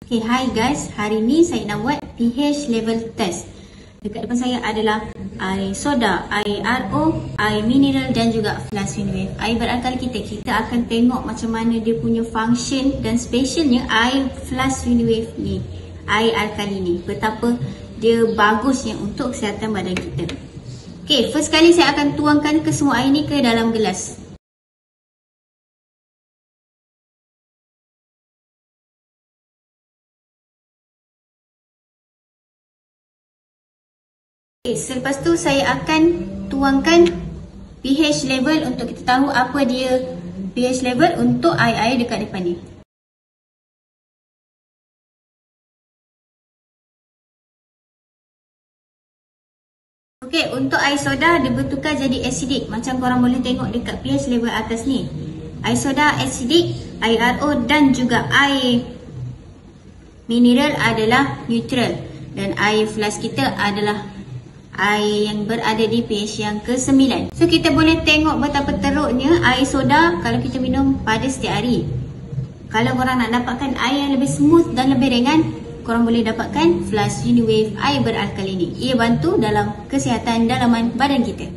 Okay, hi guys. Hari ni saya nak buat pH level test. Dekat depan saya adalah air soda, air RO, air mineral dan juga flash wave. Air beralkali kita akan tengok macam mana dia punya function dan specialnya air flash wave ni, air alkali ni. Betapa dia bagusnya untuk kesihatan badan kita. Okay, first kali saya akan tuangkan ke semua air ni ke dalam gelas. Okay, selepas tu saya akan tuangkan pH level untuk kita tahu apa dia pH level untuk air-air dekat depan ni. Okay, untuk air soda dia bertukar jadi acidic. Macam korang boleh tengok dekat pH level atas ni. Air soda acidic, air RO dan juga air mineral adalah neutral. Dan air flash kita adalah air yang berada di pH yang ke-9. So kita boleh tengok betapa teruknya air soda kalau kita minum pada setiap hari. Kalau korang nak dapatkan air yang lebih smooth dan lebih ringan, korang boleh dapatkan flash wave air beralkali ni. Ia bantu dalam kesihatan dalaman badan kita.